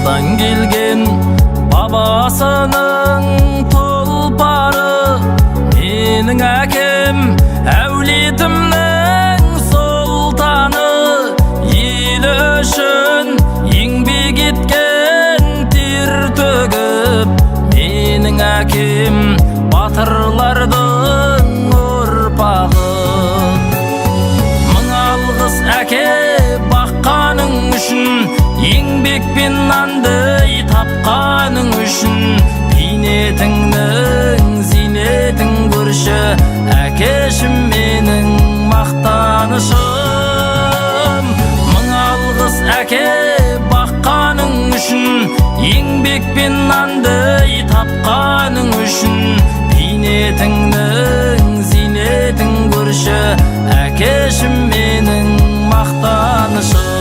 Артынан келген бабасының тұлпары, менің әкем әулетімнің сұлтаны. Ел үшін еңбек еткен, тер төгіп, менің әкем батырлардың ұрпағы. Мың алғыс әке баққаның үшін, еңбекпен нанды тапқаның үшін. Бейнетіңнің зейнетін көрші, әкешім менің мақтанышым. Мың алғыс әке баққаның үшін, еңбекпен нанды тапқаның үшін. Бейнетіңнің зейнетін көрші, әкешім менің мақтанышым.